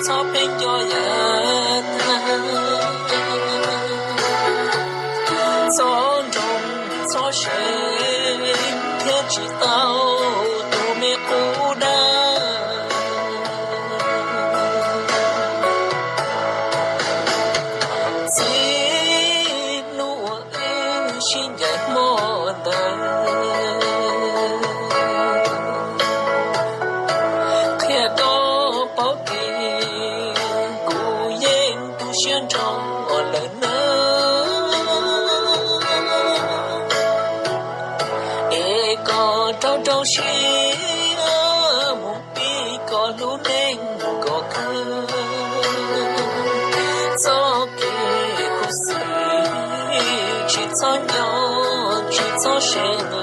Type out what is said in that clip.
cho bên cho giờ gió rồng gió sấy thiên chỉ tao tu mê cũ đa xin nụ em xin dạy một đời khi có bao kỳ cụ yên tu xuyên trong ở lời có trâu trâu xí một bí có lũ đen có khơi gió kề khúc xì chỉ cho nhau chỉ cho xe